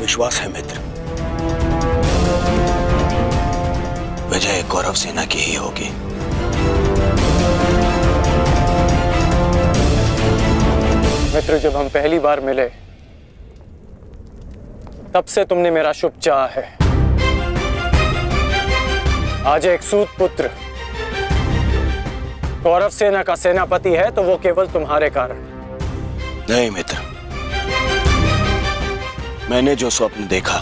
विश्वास है मित्र, विजय कौरव सेना की ही होगी। मित्र, जब हम पहली बार मिले तब से तुमने मेरा शुभ चाहा है। आज एक सूत पुत्र कौरव सेना का सेनापति है तो वो केवल तुम्हारे कारण। नहीं मित्र, मैंने जो स्वप्न देखा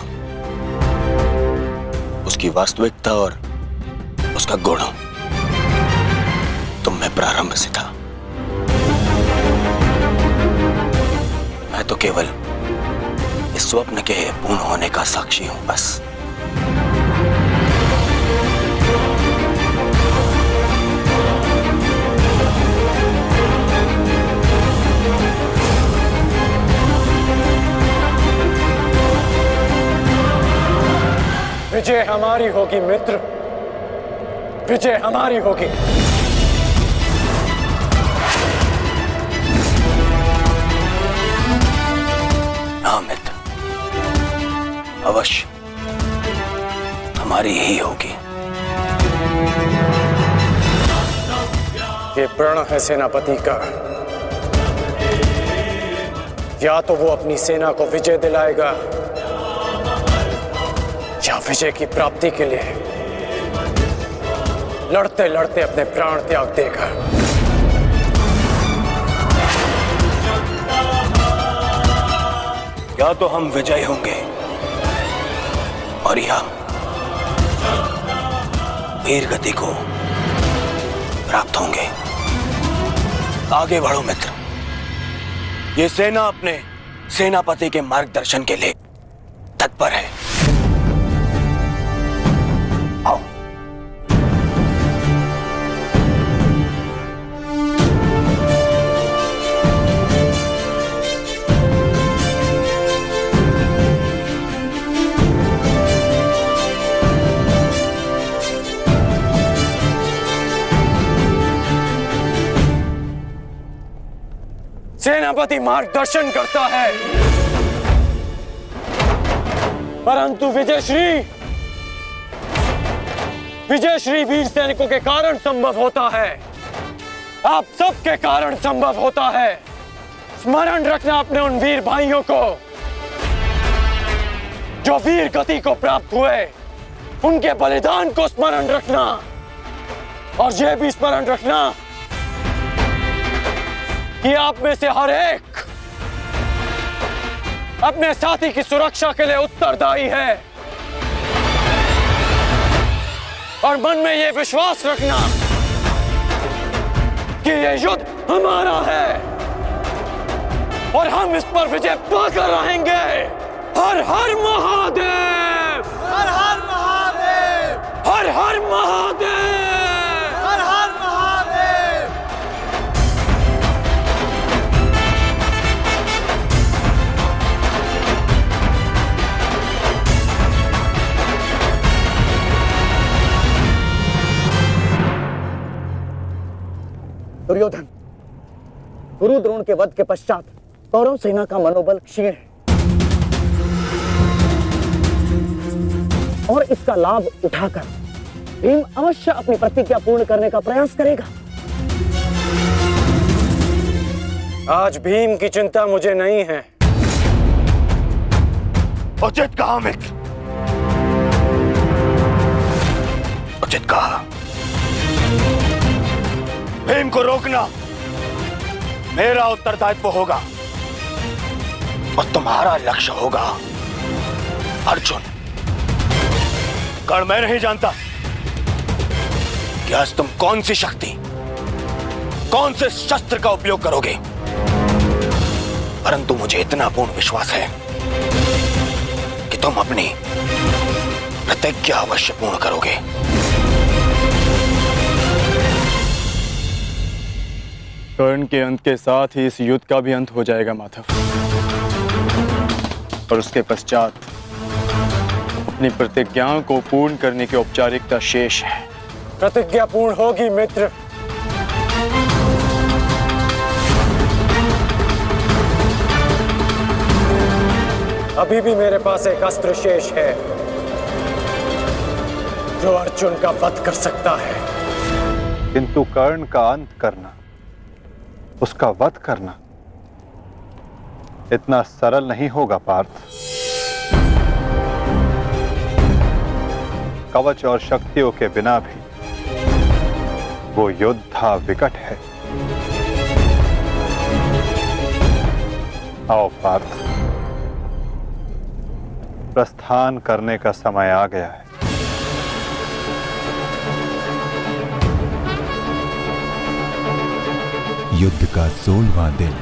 उसकी वास्तविकता और उसका गुण तुम में प्रारंभ से था। मैं तो केवल इस स्वप्न के पूर्ण होने का साक्षी हूं बस। विजय हमारी होगी मित्र, विजय हमारी होगी। हाँ मित्र, अवश्य हमारी ही होगी। ये प्रण है सेनापति का। या तो वो अपनी सेना को विजय दिलाएगा या विजय की प्राप्ति के लिए लड़ते लड़ते अपने प्राण त्याग देगा। या तो हम विजयी होंगे और या वीर गति को प्राप्त होंगे। आगे बढ़ो मित्र, ये सेना अपने सेनापति के मार्गदर्शन के लिए तत्पर है। आओ। सेनापति मार्गदर्शन करता है परंतु विजयश्री वीर सैनिकों के कारण संभव होता है। आप सबके कारण संभव होता है। स्मरण रखना अपने उन वीर भाइयों को जो वीर गति को प्राप्त हुए, उनके बलिदान को स्मरण रखना और यह भी स्मरण रखना कि आप में से हर एक अपने साथी की सुरक्षा के लिए उत्तरदायी है। और मन में यह विश्वास रखना कि यह युद्ध हमारा है और हम इस पर विजय पाकर रहेंगे। हर हर महादेव, हर हर महादेव, हर हर महादेव, हर हर महादेव। दुर्योधन, गुरु द्रोण के वध के पश्चात कौरव सेना का मनोबल क्षीण है और इसका लाभ उठाकर भीम अवश्य अपनी प्रतिज्ञा पूर्ण करने का प्रयास करेगा। आज भीम की चिंता मुझे नहीं है। उचित कहा मित्र, उचित कहा। भीम को रोकना मेरा उत्तरदायित्व होगा और तुम्हारा लक्ष्य होगा अर्जुन। कारण मैं नहीं जानता कि आज तुम कौन सी शक्ति, कौन से शस्त्र का उपयोग करोगे, परंतु मुझे इतना पूर्ण विश्वास है कि तुम अपनी प्रतिज्ञा अवश्य पूर्ण करोगे। कर्ण के अंत के साथ ही इस युद्ध का भी अंत हो जाएगा माधव, और उसके पश्चात अपनी प्रतिज्ञाओं को पूर्ण करने की औपचारिकता शेष है। प्रतिज्ञा पूर्ण होगी मित्र। अभी भी मेरे पास एक अस्त्र शेष है जो अर्जुन का वध कर सकता है। किंतु कर्ण का अंत करना, उसका वध करना इतना सरल नहीं होगा पार्थ। कवच और शक्तियों के बिना भी वो योद्धा विकट है। आओ पार्थ, प्रस्थान करने का समय आ गया है। युद्ध का 16वां दिन।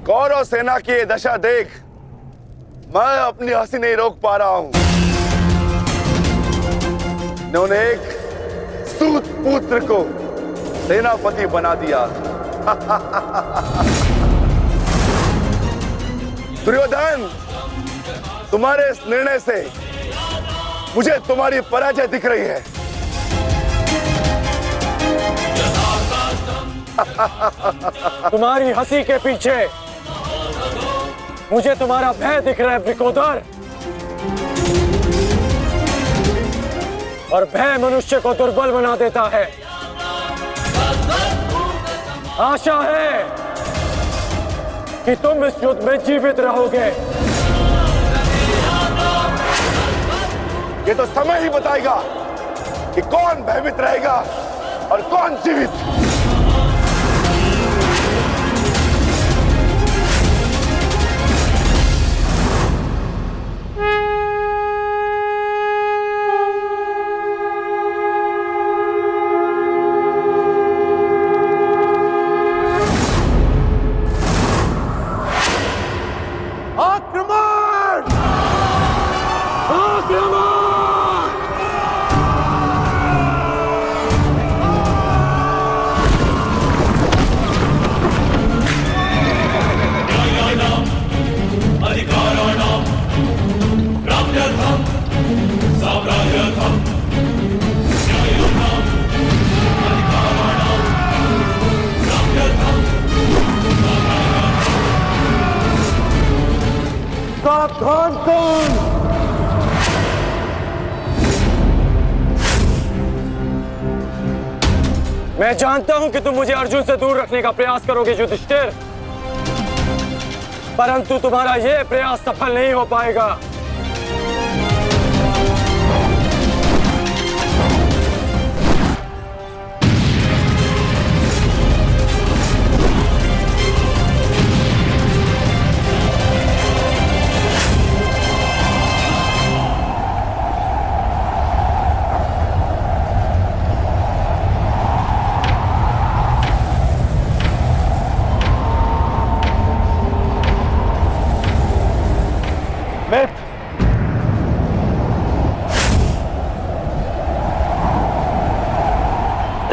कौरव सेना की ये दशा देख मैं अपनी हंसी नहीं रोक पा रहा हूं। इन्होंने एक सूत पुत्र को सेनापति बना दिया। दुर्योधन, तुम्हारे इस निर्णय से मुझे तुम्हारी पराजय दिख रही है। तुम्हारी हंसी के पीछे मुझे तुम्हारा भय दिख रहा है वृकोदर, और भय मनुष्य को दुर्बल बना देता है। आशा है कि तुम इस युद्ध में जीवित रहोगे। ये तो समय ही बताएगा कि कौन भयभीत रहेगा और कौन जीवित। सावधान कौन? मैं जानता हूं कि तुम मुझे अर्जुन से दूर रखने का प्रयास करोगे युधिष्ठिर, परंतु तुम्हारा यह प्रयास सफल नहीं हो पाएगा।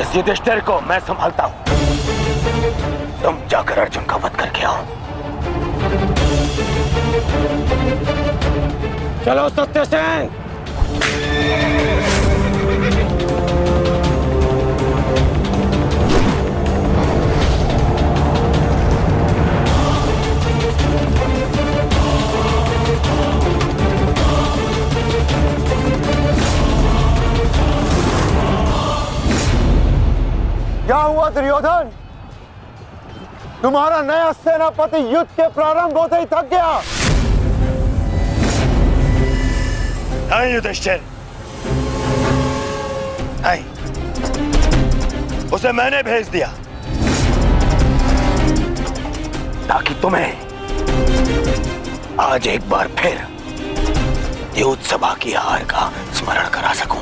इस युधिष्ठिर को मैं संभालता हूं, तुम जाकर अर्जुन का वध करके आओ। चलो सत्यसेन। क्या हुआ दुर्योधन? तुम्हारा नया सेनापति युद्ध के प्रारंभ होते ही थक गया। नहीं युधिष्ठिर, नहीं, उसे मैंने भेज दिया ताकि तुम्हें आज एक बार फिर युद्ध सभा की हार का स्मरण करा सकूं।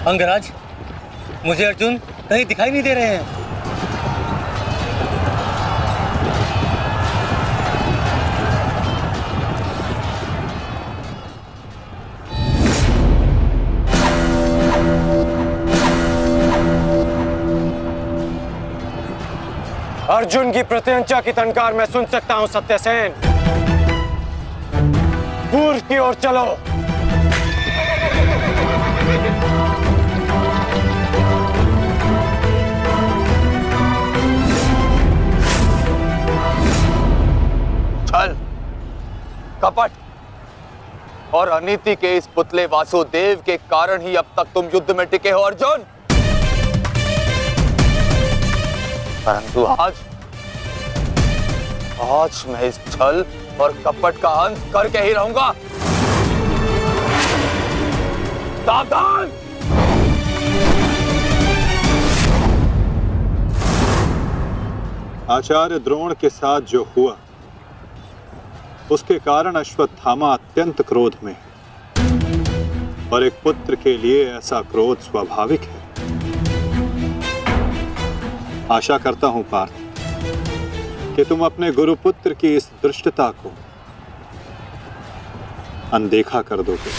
अंगराज, मुझे अर्जुन कहीं दिखाई नहीं दे रहे हैं। अर्जुन की प्रत्यंचा की टंकार मैं सुन सकता हूं सत्यसेन। पूर्व की ओर चलो। छल, कपट और अनीति के इस पुतले वासुदेव के कारण ही अब तक तुम युद्ध में टिके हो अर्जुन। परंतु आज मैं इस छल और कपट का अंत करके ही रहूंगा। सावधान! आचार्य द्रोण के साथ जो हुआ उसके कारण अश्वत्थामा अत्यंत क्रोध में है और एक पुत्र के लिए ऐसा क्रोध स्वाभाविक है। आशा करता हूं पार्थ कि तुम अपने गुरुपुत्र की इस दुष्टता को अनदेखा कर दोगे।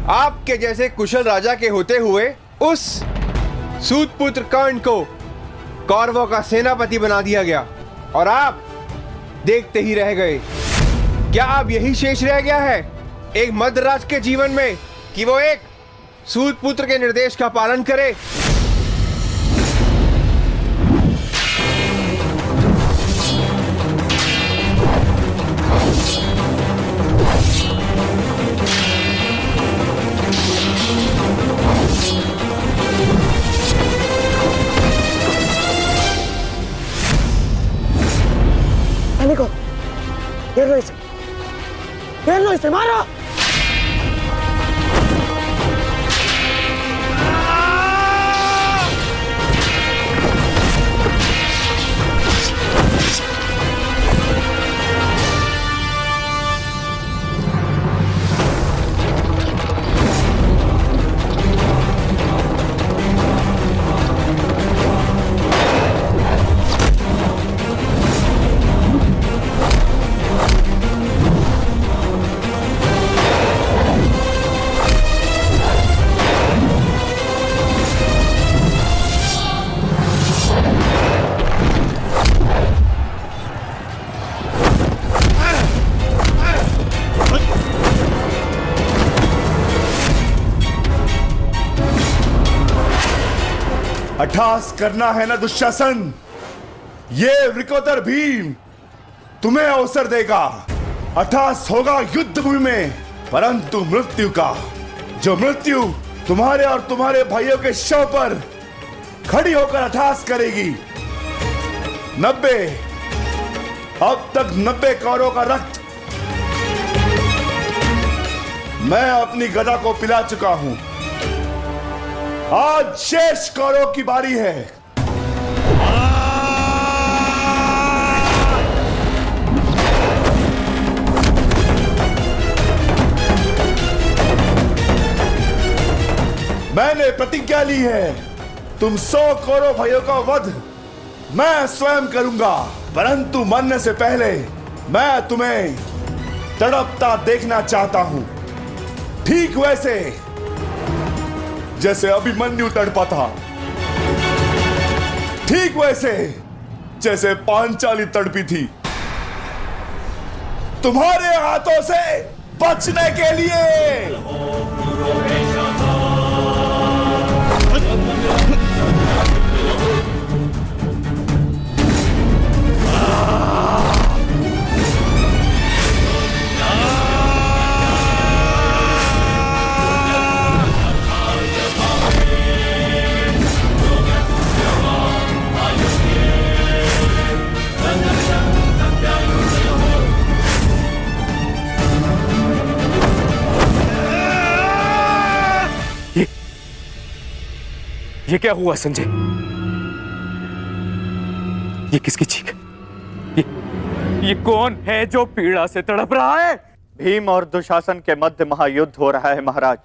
आपके जैसे कुशल राजा के होते हुए उस सूतपुत्र कर्ण को कौरवों का सेनापति बना दिया गया और आप देखते ही रह गए। क्या अब यही शेष रह गया है एक मध्यराज के जीवन में कि वो एक सूतपुत्र के निर्देश का पालन करे? को घेर लो इसे मारो। अट्ठास करना है ना दुशासन, ये वृकोदर भीम तुम्हें अवसर देगा। अट्ठास होगा युद्ध भूमि में, परंतु मृत्यु का, जो मृत्यु तुम्हारे और तुम्हारे भाइयों के शव पर खड़ी होकर अट्ठास करेगी। 90 अब तक 90 कौरों का रक्त मैं अपनी गदा को पिला चुका हूं। आज शेष कौरवों की बारी है। मैंने प्रतिज्ञा ली है, तुम 100 कौरव भाइयों का वध मैं स्वयं करूंगा, परंतु मरने से पहले मैं तुम्हें तड़पता देखना चाहता हूं, ठीक वैसे जैसे अभिमन्यु तड़पा था, ठीक वैसे जैसे पांचाली तड़पी थी। तुम्हारे हाथों से बचने के लिए। ये क्या हुआ संजय? ये किसकी चीख? ये कौन है जो पीड़ा से तड़प रहा है? भीम और दुशासन के मध्य महायुद्ध हो रहा है महाराज।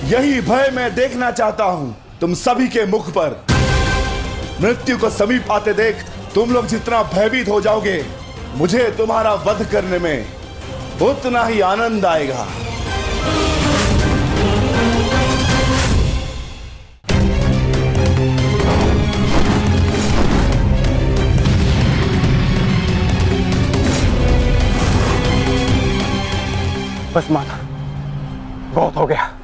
यही भय मैं देखना चाहता हूं तुम सभी के मुख पर। मृत्यु को समीप आते देख तुम लोग जितना भयभीत हो जाओगे, मुझे तुम्हारा वध करने में उतना ही आनंद आएगा। बस माता, बहुत हो गया।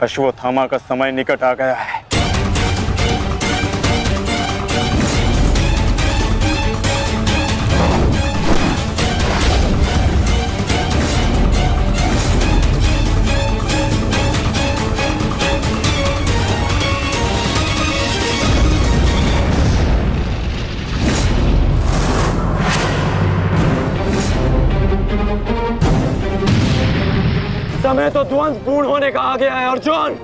अश्वत्थामा का समय निकट आ गया है। समय तो द्वंद्व पूर्ण होने का आ गया है अर्जुन।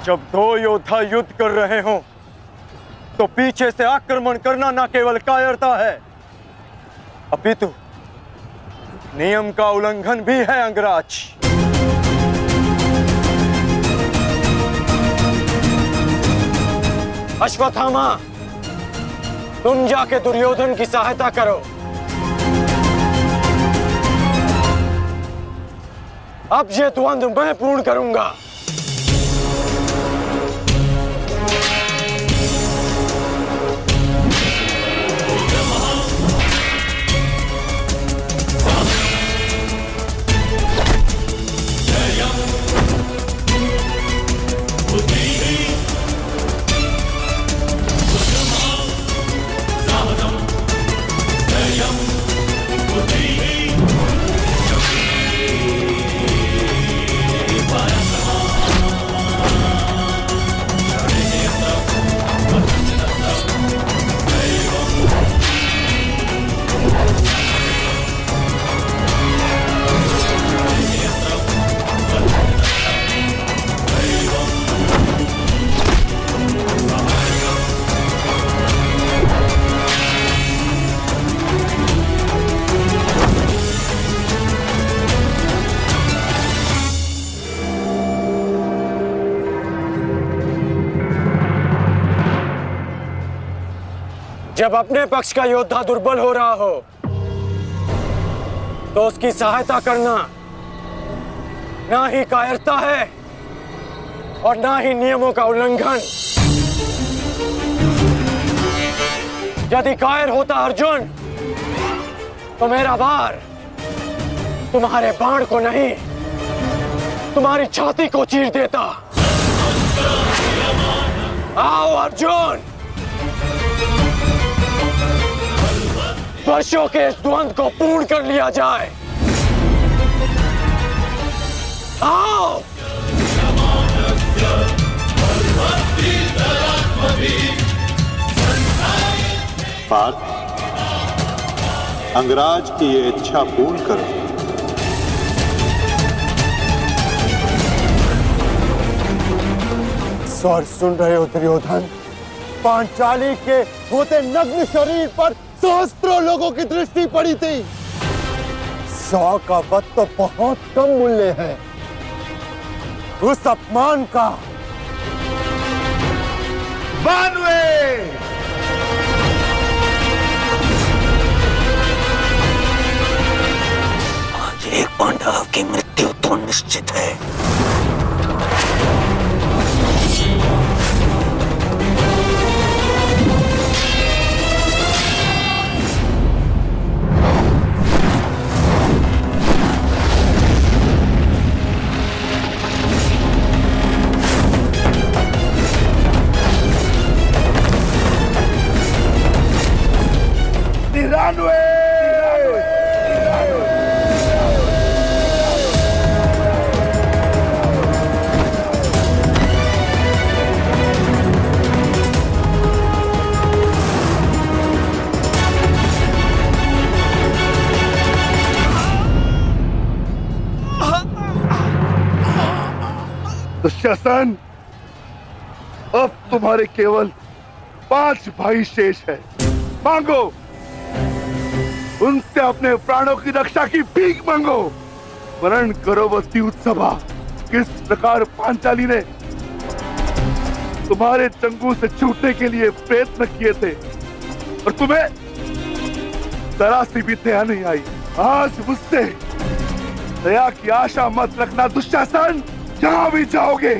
जब दो योद्धा युद्ध कर रहे हों तो पीछे से आक्रमण करना न केवल कायरता है, अपितु नियम का उल्लंघन भी है अंगराज। अश्वत्थामा, तुम जाके दुर्योधन की सहायता करो। अब ये द्वंद्व मैं पूर्ण करूंगा। जब अपने पक्ष का योद्धा दुर्बल हो रहा हो तो उसकी सहायता करना ना ही कायरता है और ना ही नियमों का उल्लंघन। यदि कायर होता अर्जुन तो मेरा वार तुम्हारे बाण को नहीं, तुम्हारी छाती को चीर देता। आओ अर्जुन, वर्षों के इस द्वंद्व को पूर्ण कर लिया जाए। आओ। पार्थ, अंगराज की ये इच्छा पूर्ण करो। सर, सुन रहे हो दुर्योधन? पांचाली के होते नग्न शरीर पर सहस्त्रों लोगों की दृष्टि पड़ी थी। 100 का वध तो बहुत कम मूल्य है। उस अपमान का बानवे आज एक पांडव की मृत्यु तो निश्चित है। दुशासन, अब तुम्हारे केवल 5 भाई शेष है। मांगो, उनसे अपने प्राणों की रक्षा की भीख मांगो। वर्ण करो वो उत्सभा, किस प्रकार पांचाली ने तुम्हारे चंगू से छूटने के लिए प्रयत्न किए थे और तुम्हें जरा सी भी दया नहीं आई। आज मुझसे दया की आशा मत रखना दुशासन। जहां भी जाओगे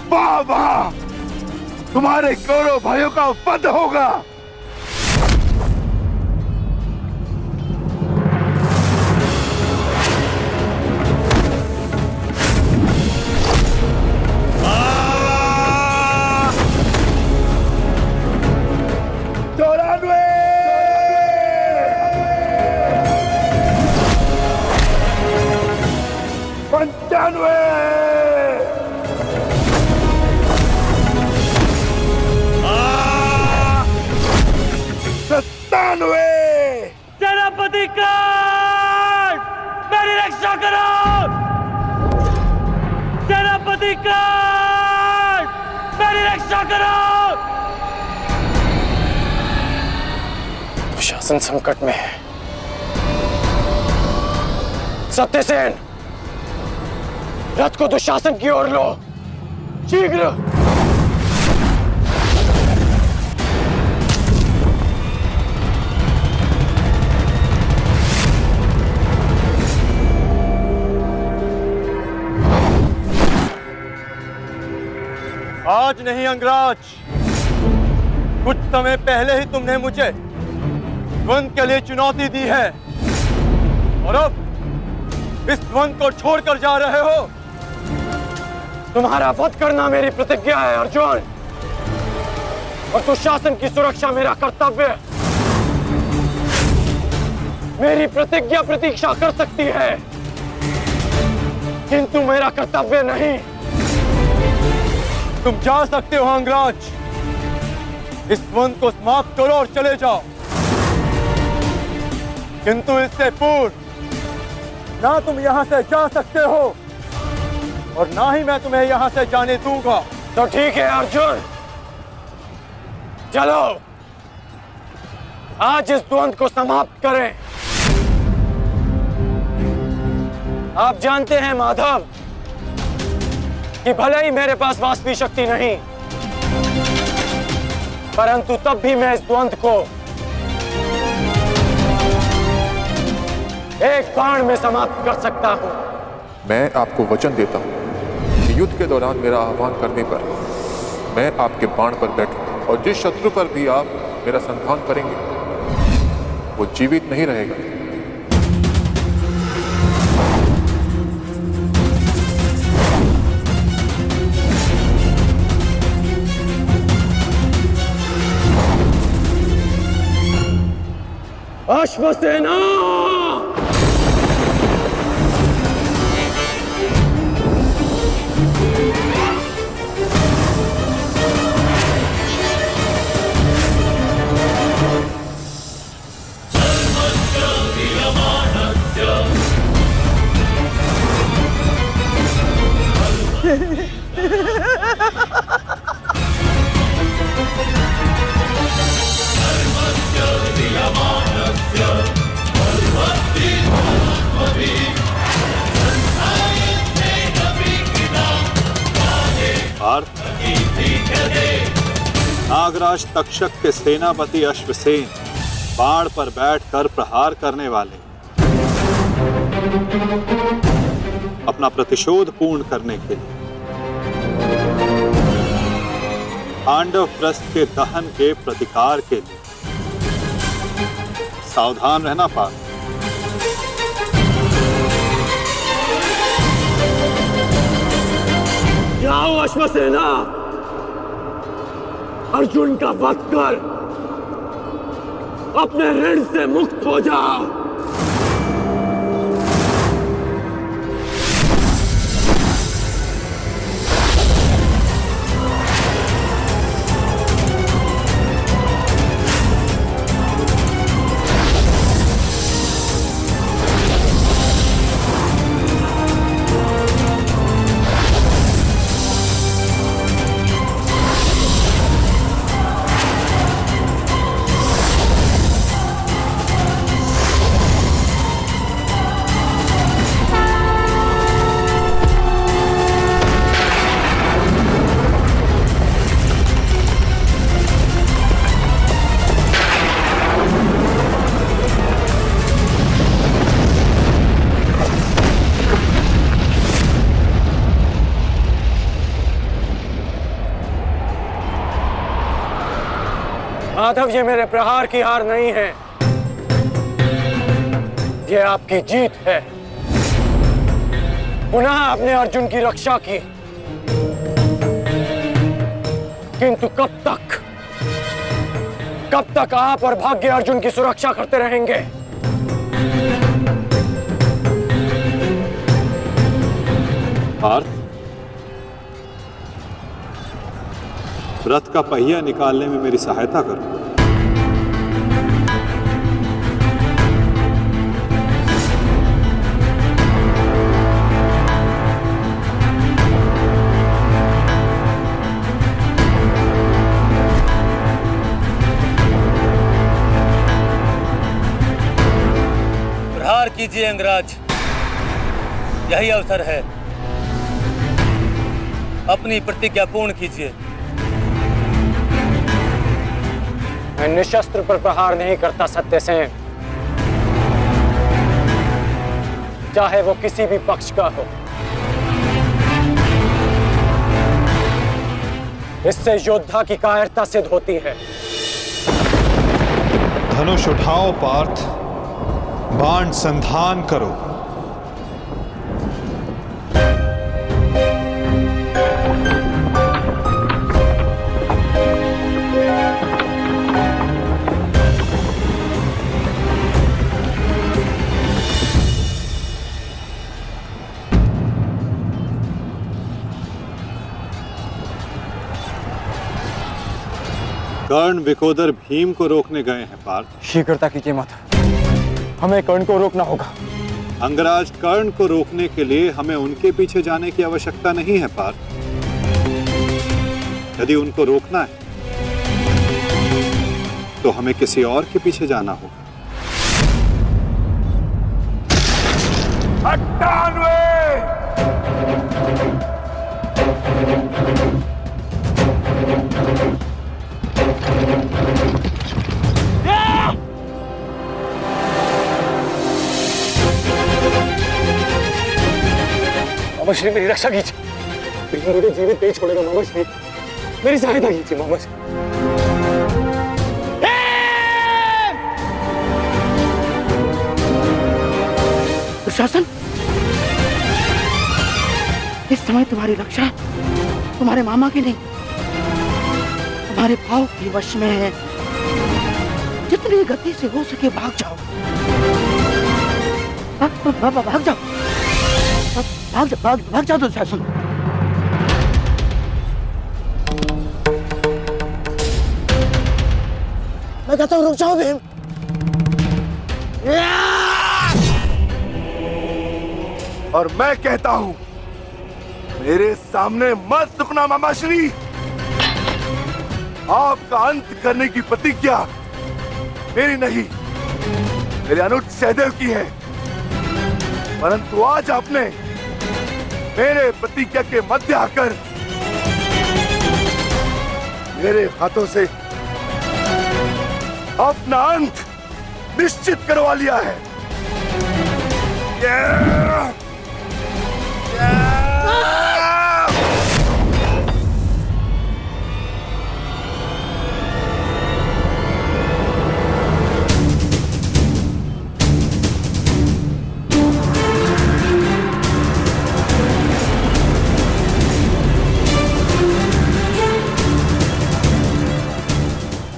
वहां तुम्हारे कौरव भाइयों का वध होगा। सेनापति काट, मेरी रक्षा करो। सेनापति काट, मेरी रक्षा करो। शासन संकट में है। सत्यसेन, रथ को दुशासन की ओर लो, शीघ्र। आज नहीं अंगराज, कुछ समय पहले ही तुमने मुझे द्वंद के लिए चुनौती दी है और अब इस द्वंद को छोड़कर जा रहे हो। तुम्हारा वध करना मेरी प्रतिज्ञा है अर्जुन, और दुशासन की सुरक्षा मेरा कर्तव्य है। मेरी प्रतिज्ञा प्रतीक्षा कर सकती है, किंतु मेरा कर्तव्य नहीं। तुम जा सकते हो अंगराज, इस द्वंद को समाप्त करो और चले जाओ, किंतु इससे पूर्व ना तुम यहां से जा सकते हो और ना ही मैं तुम्हें यहां से जाने दूंगा। तो ठीक है अर्जुन, चलो आज इस द्वंद को समाप्त करें। आप जानते हैं माधव कि भले ही मेरे पास वास्तविक शक्ति नहीं, परंतु तब भी मैं इस द्वंद को एक बाण में समाप्त कर सकता हूं। मैं आपको वचन देता हूं कि युद्ध के दौरान मेरा आह्वान करने पर मैं आपके बाण पर बैठूंगा और जिस शत्रु पर भी आप मेरा संधान करेंगे वो जीवित नहीं रहेगा। अश्वसेना, Yeah. नागराज तक्षक के सेनापति अश्वसेन बाण पर बैठकर प्रहार करने वाले अपना प्रतिशोध पूर्ण करने के लिए पांडव प्रस्थ के दहन के प्रतिकार के लिए सावधान रहना पार्थ। जाओ अश्वसेना, अर्जुन का वध कर अपने ऋण से मुक्त हो जाओ। माधव, ये मेरे प्रहार की हार नहीं है, ये आपकी जीत है। पुनः आपने अर्जुन की रक्षा की, किंतु कब तक आप और भाग्य अर्जुन की सुरक्षा करते रहेंगे? पार्थ, रथ का पहिया निकालने में मेरी सहायता करो। प्रहार कीजिए अंगराज, यही अवसर है। अपनी प्रतिज्ञा पूर्ण कीजिए। मैं निशस्त्र पर प्रहार नहीं करता सत्यसेन, चाहे वो किसी भी पक्ष का हो। इससे योद्धा की कायरता सिद्ध होती है। धनुष उठाओ पार्थ, बाण संधान करो। कर्ण विकोदर भीम को रोकने गए हैं पार्थ। शीघ्रता कीजिए माता, हमें कर्ण को रोकना होगा। अंगराज, कर्ण को रोकने के लिए हमें उनके पीछे जाने की आवश्यकता नहीं है पार्थ। यदि उनको रोकना है तो हमें किसी और के पीछे जाना होगा। 98 मामा श्री, मेरी रक्षा कीजिए। भीम मुझे जीवित नहीं छोड़ेगा मामा श्री, मेरी सहायता कीजिए मामा श्री। दुशासन, इस समय तुम्हारी रक्षा तुम्हारे मामा की नहीं, तुम्हारे भाव के वश में है। जितनी गति से हो सके भाग जाओ, भाग जाओ, भाग जाओ दुशासन। मैं कहता हूँ रुक जाओ भीम। और मैं कहता हूं मेरे सामने मत रुकना मामाश्री। आपका अंत करने की प्रतिज्ञा मेरी नहीं, मेरे अनुज सहदेव की है। परंतु आज आपने मेरे प्रतिज्ञा के मध्य आकर मेरे हाथों से अपना अंत निश्चित करवा लिया है।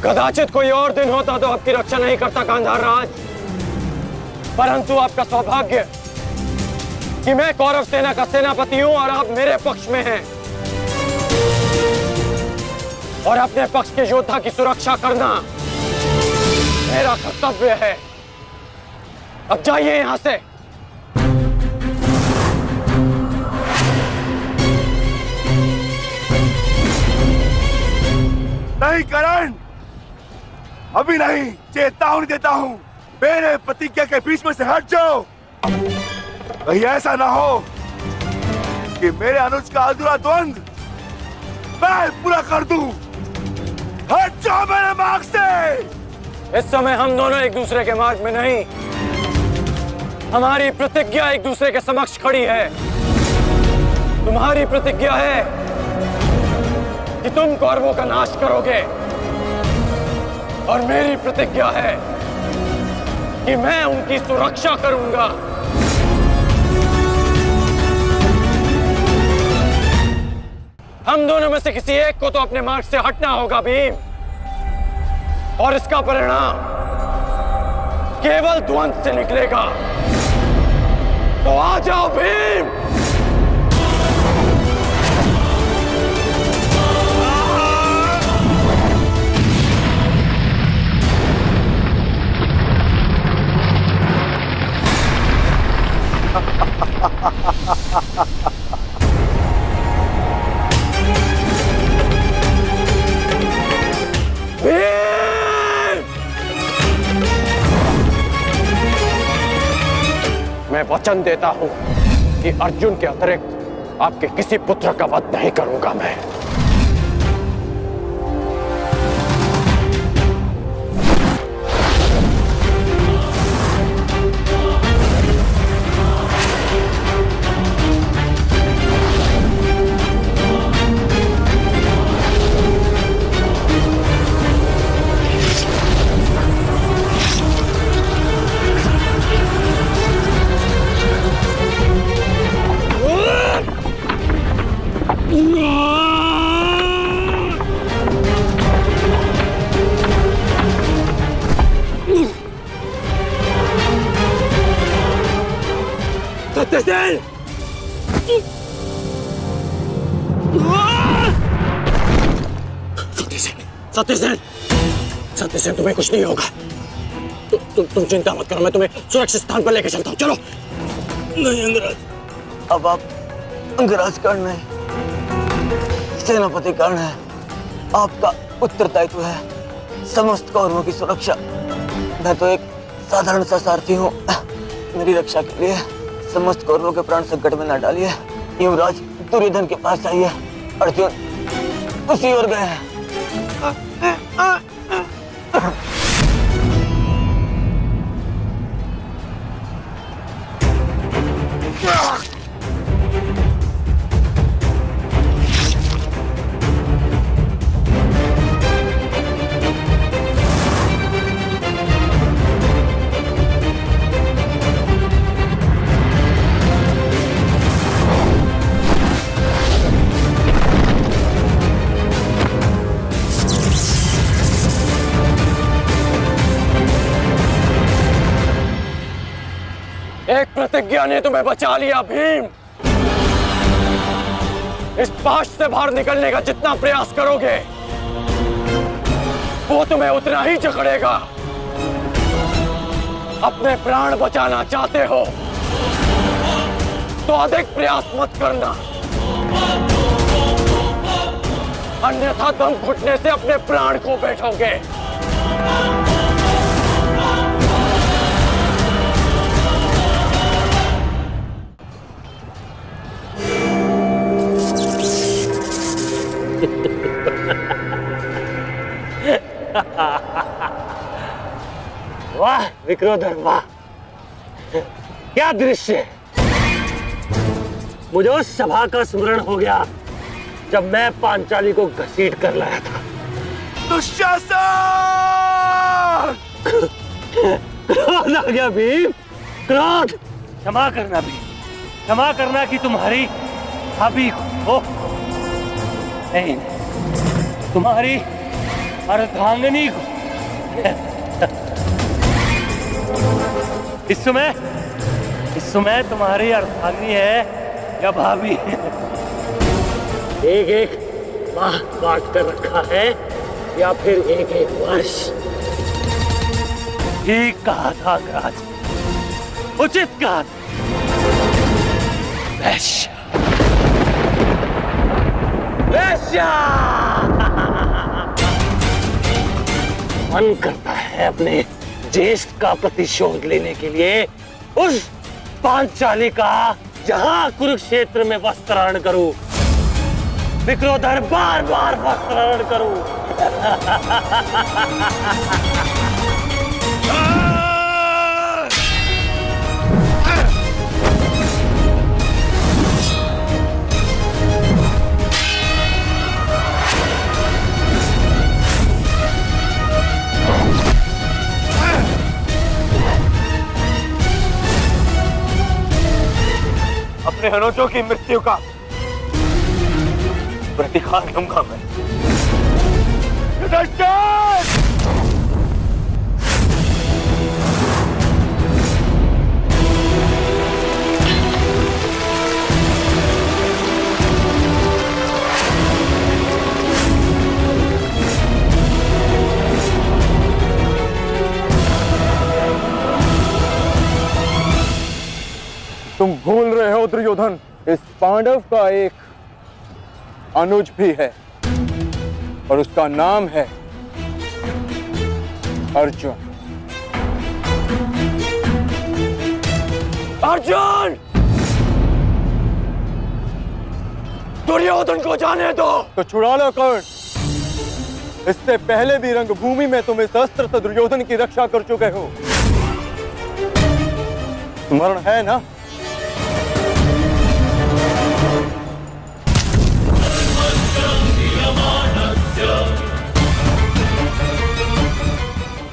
कदाचित कोई और दिन होता तो आपकी रक्षा नहीं करता गांधार राज, परंतु आपका सौभाग्य कि मैं कौरव सेना का सेनापति हूं और आप मेरे पक्ष में हैं और अपने पक्ष के योद्धा की सुरक्षा करना मेरा कर्तव्य है। अब जाइए यहां से। नहीं करण, अभी नहीं, चेतावनी देता हूं, मेरे प्रतिज्ञा के बीच में से हट जाओ। कहीं ऐसा ना हो कि मेरे अनुज का अधूरा द्वंद मैं पूरा कर दूं। हट जाओ मेरे मार्ग से। इस समय हम दोनों एक दूसरे के मार्ग में नहीं, हमारी प्रतिज्ञा एक दूसरे के समक्ष खड़ी है। तुम्हारी प्रतिज्ञा है कि तुम कौरवों का नाश करोगे और मेरी प्रतिज्ञा है कि मैं उनकी सुरक्षा करूंगा। हम दोनों में से किसी एक को तो अपने मार्ग से हटना होगा भीम, और इसका परिणाम केवल द्वंद से निकलेगा। तो आ जाओ भीम। मैं वचन देता हूं कि अर्जुन के अतिरिक्त आपके किसी पुत्र का वध नहीं करूंगा मैं। सत्यसेन! सत्यसेन! सत्यसेन, तुम्हें कुछ नहीं होगा। तुम चिंता मत करो, मैं तुम्हें सुरक्षित स्थान पर लेकर चलता हूँ। चलो। नहीं अंगराज, अब आप अंगराज कर्ण है, सेनापति कर्ण है, आपका उत्तरदायित्व है समस्त कौरवों की सुरक्षा। मैं तो एक साधारण सा सारथी हूँ। मेरी रक्षा के लिए समस्त कौरवों के प्राण संकट में न डालिए। युवराज दुर्योधन के पास जाइए, अर्जुन उसी ओर गए हैं। एक प्रतिज्ञा ने तुम्हें बचा लिया भीम। इस पाश से बाहर निकलने का जितना प्रयास करोगे वो तुम्हें उतना ही जकड़ेगा। अपने प्राण बचाना चाहते हो तो अधिक प्रयास मत करना, अन्यथा दम घुटने से अपने प्राण को बैठोगे। वाह विक्रोधर वाह, क्या दृश्य है। मुझे उस सभा का स्मरण हो गया जब मैं पांचाली को घसीट कर लाया था। दुशासन! क्रोध आ गया भीम, क्रोध। क्षमा करना भीम, क्षमा करना कि तुम्हारी भाभी को नहीं, तुम्हारी अर्धांगिनी को। इस समय तुम्हारी अर्धांगिनी है या भाभी? एक एक माह बांट कर रखा है या फिर एक एक वर्ष? ठीक कहा था अंगराज, उचित कहा था। वैश्य, वैश्य! मन करता है अपने ज्येष्ठ का प्रतिशोध लेने के लिए उस पांचाली का जहां कुरुक्षेत्र में वस्त्राहरण करूं, विक्रोधर बार बार वस्त्राहरण करूं। अपने अनुजों की मृत्यु का प्रतिकार लूंगा मैं। युधिष्ठिर! तुम भूल रहे हो दुर्योधन, इस पांडव का एक अनुज भी है और उसका नाम है अर्जुन। अर्जुन! दुर्योधन को जाने दो। तो छुड़ा लो कर्ण। इससे पहले भी रंगभूमि में तुम इस अस्त्र से दुर्योधन की रक्षा कर चुके हो। स्मरण है ना?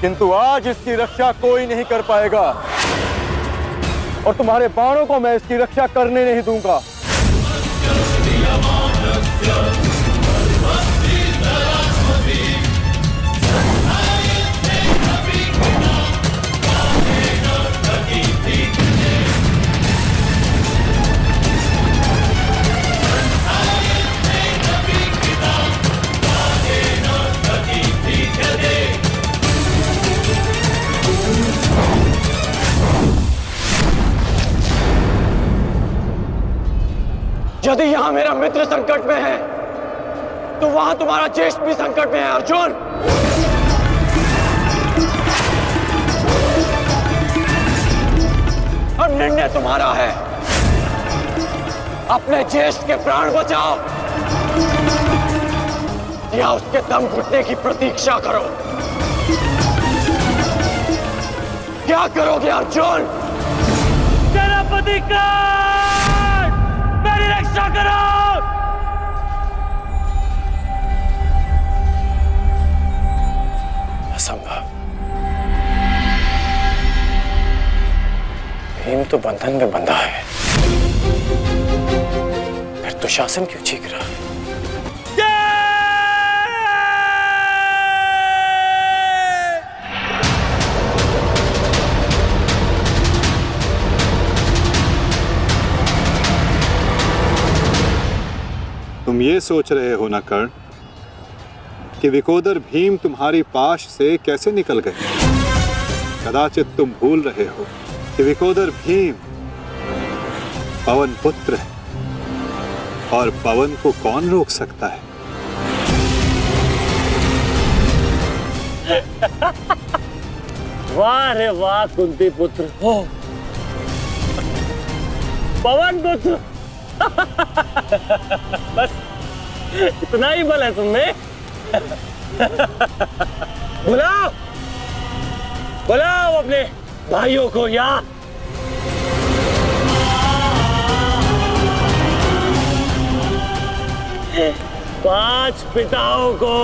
किंतु आज इसकी रक्षा कोई नहीं कर पाएगा और तुम्हारे बाणों को मैं इसकी रक्षा करने नहीं दूंगा। यदि यहां मेरा मित्र संकट में है तो वहां तुम्हारा ज्येष्ठ भी संकट में है अर्जुन। अब निर्णय तुम्हारा है, अपने ज्येष्ठ के प्राण बचाओ या उसके दम घुटने की प्रतीक्षा करो। क्या करोगे अर्जुन? सेनापति का मेरी रक्षा करो। असंभव। भीम तो बंधन में बंधा है, फिर दुशासन क्यों चीख रहा है? तुम ये सोच रहे हो ना कर्ण कि विकोदर भीम तुम्हारी पाश से कैसे निकल गए? कदाचित तुम भूल रहे हो कि विकोदर भीम पवन पुत्र है और पवन को कौन रोक सकता है? वाह रे वाह कुंती पुत्र हो, पवन पुत्र। बस इतना ही बल है तुमने। बुलाओ बुलाओ अपने भाइयों को यहाँ। पांच पिताओं को